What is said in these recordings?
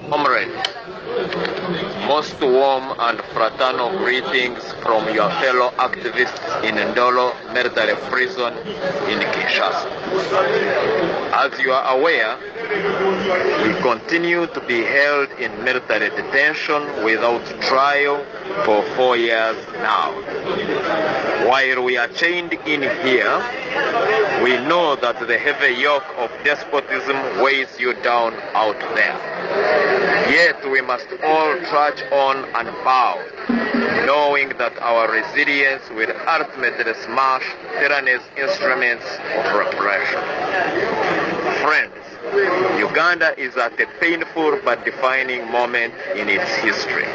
Comrade, most warm and fraternal greetings from your fellow activists in Ndolo military prison in Kinshasa. As you are aware, we continue to be held in military detention without trial for 4 years now. While we are chained in here, we know that the heavy yoke of despotism weighs you down out there. Yet we must all trudge on and bow, knowing that our resilience will ultimately smash tyranny's instruments of repression. Friends, Uganda is at a painful but defining moment in its history.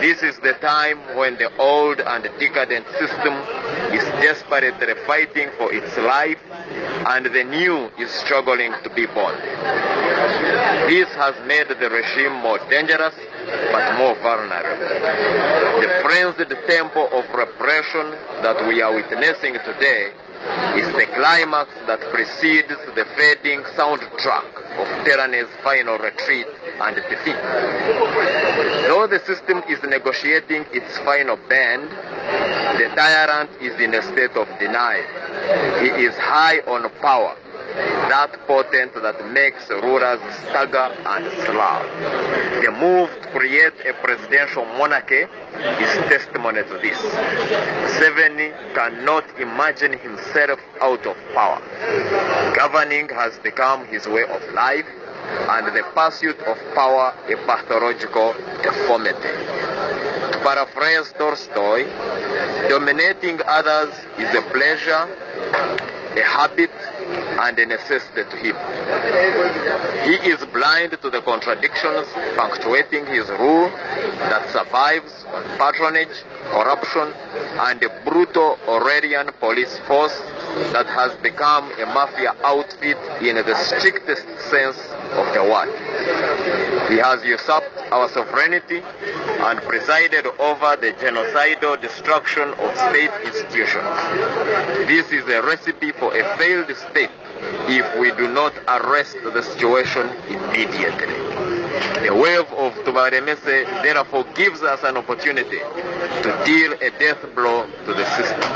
This is the time when the old and decadent system is desperately fighting for its life and the new is struggling to be born. This has made the regime more dangerous but more vulnerable. The frenzied tempo of repression that we are witnessing today is the climax that precedes the fading soundtrack of tyranny's final retreat and defeat. Though the system is negotiating its final bend, the tyrant is in a state of denial. He is high on power, that potent that makes rulers stagger and slur. The move to create a presidential monarchy is testimony to this. Museveni cannot imagine himself out of power. Governing has become his way of life, and the pursuit of power a pathological deformity. To paraphrase Tolstoy, dominating others is a pleasure, a habit, and a necessity to him. He is blind to the contradictions punctuating his rule that survives on patronage, corruption, and a brutal Aurelian police force that has become a mafia outfit in the strictest sense of the word. He has usurped our sovereignty and presided over the genocidal destruction of state institutions. This is a recipe for a failed state if we do not arrest the situation immediately. The wave of Tubaremese therefore gives us an opportunity to deal a death blow to the system,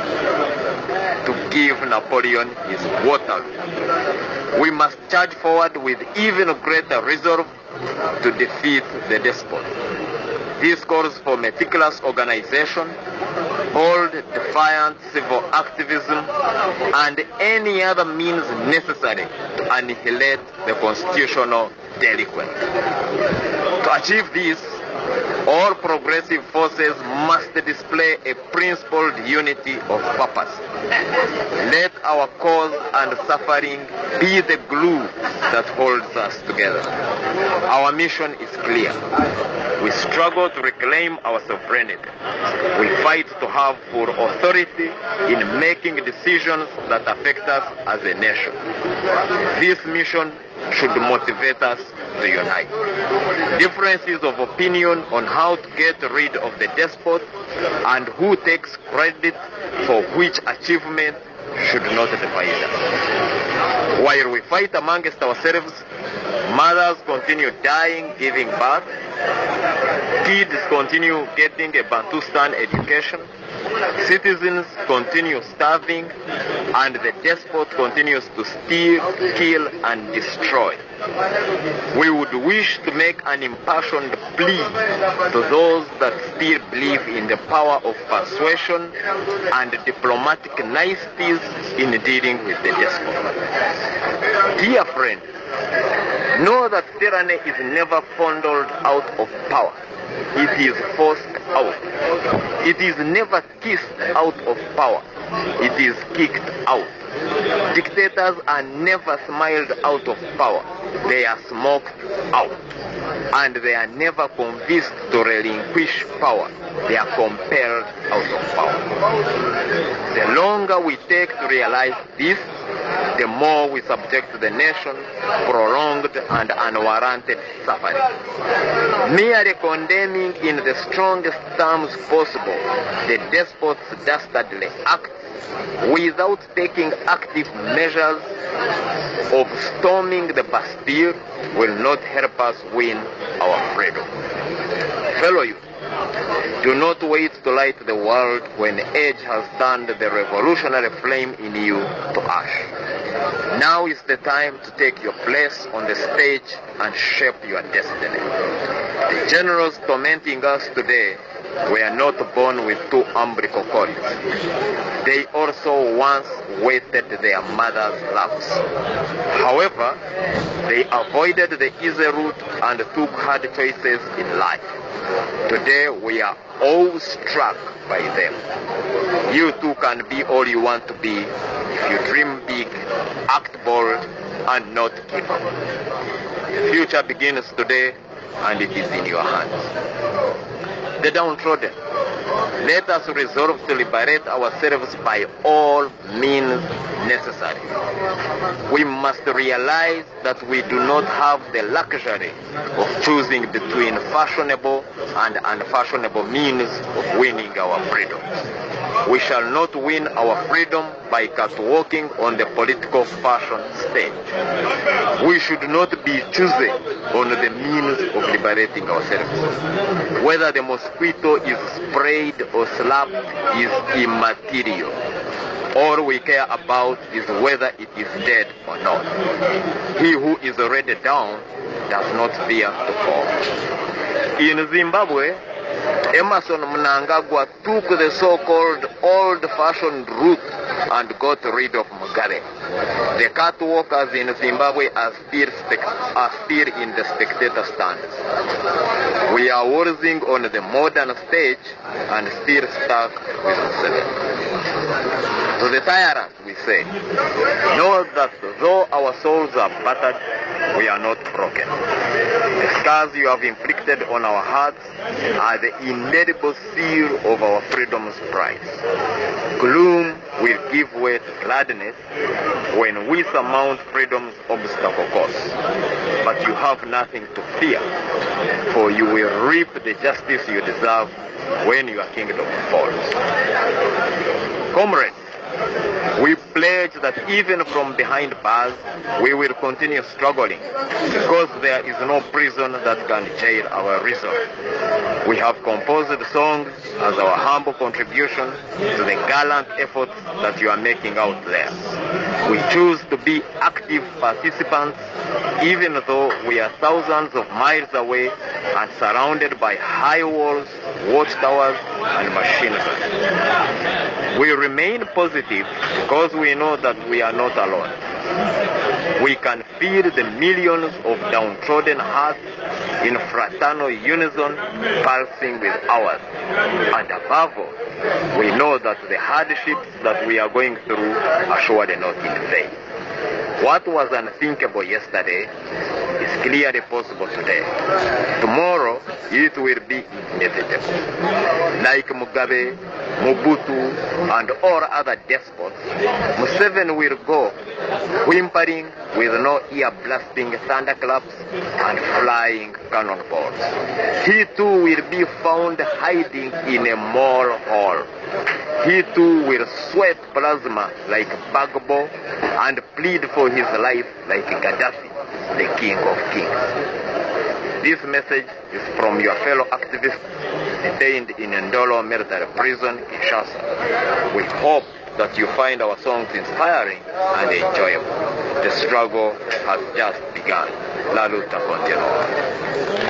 to give Napoleon his Waterloo. We must charge forward with even greater resolve to defeat the despot. This calls for meticulous organization, bold, defiant civil activism, and any other means necessary to annihilate the constitutional delinquent. To achieve this, all progressive forces must display a principled unity of purpose. Let our cause and suffering be the glue that holds us together. Our mission is clear. We struggle to reclaim our sovereignty. We fight to have full authority in making decisions that affect us as a nation. This mission should motivate us to unite. Differences of opinion on how to get rid of the despot and who takes credit for which achievement should not divide us. While we fight amongst ourselves, mothers continue dying, giving birth, kids continue getting a Bantustan education, citizens continue starving, and the despot continues to steal, kill, and destroy. We would wish to make an impassioned plea to those that still believe in the power of persuasion and diplomatic niceties in dealing with the despot. Dear friends, know that tyranny is never fondled out of power. It is forced out. It is never kissed out of power. It is kicked out. Dictators are never smiled out of power. They are smoked out. And they are never convinced to relinquish power. They are compelled out of power. The longer we take to realize this, the more we subject the nation to prolonged and unwarranted suffering. Merely condemning in the strongest terms possible the despot's dastardly acts without taking active measures of storming the Bastille will not help us win our freedom. Fellow youth, do not wait to light the world when age has turned the revolutionary flame in you to ash. Now is the time to take your place on the stage and shape your destiny. The generals tormenting us today were not born with two umbilical cords. They also once waited their mother's laps. However, they avoided the easy route and took hard choices in life. Today we are all struck by them. You too can be all you want to be if you dream big, act bold, and not give up. The future begins today, and it is in your hands. The downtrodden, let us resolve to liberate ourselves by all means necessary. We must realize that we do not have the luxury of choosing between fashionable and unfashionable means of winning our freedom. We shall not win our freedom by catwalking on the political fashion stage. We should not be choosy on the means of liberating ourselves. Whether the mosquito is sprayed or slapped is immaterial. All we care about is whether it is dead or not. He who is already down does not fear to fall. In Zimbabwe, Emerson Mnangagwa took the so-called old-fashioned route and got rid of Mugabe. The catwalkers in Zimbabwe are still in the spectator stands. We are waltzing on the modern stage and still stuck with Museveni. To the tyrant, we say, know that though our souls are battered, we are not broken. The scars you have inflicted on our hearts are the indelible seal of our freedom's price. Gloom will give way to gladness when we surmount freedom's obstacle course. But you have nothing to fear, for you will reap the justice you deserve when your kingdom falls. Comrades, we pledge that even from behind bars, we will continue struggling, because there is no prison that can jail our reason. We have composed songs as our humble contribution to the gallant efforts that you are making out there. We choose to be active participants, even though we are thousands of miles away and surrounded by high walls, watchtowers, and machine guns. We remain positive because we know that we are not alone. We can feel the millions of downtrodden hearts in fraternal unison pulsing with ours. And above all, we know that the hardships that we are going through are surely not in vain. What was unthinkable yesterday is clearly possible today. Tomorrow, it will be inevitable. Like Mugabe, Mobutu, and all other despots, Museveni will go whimpering with no ear-blasting thunderclaps and flying cannonballs. He too will be found hiding in a mole hole. He too will sweat plasma like Bagbo and plead for his life like Gaddafi, the king of kings. This message is from your fellow activists detained in Ndolo military prison, Kinshasa. We hope that you find our songs inspiring and enjoyable. The struggle has just begun. La lucha continua.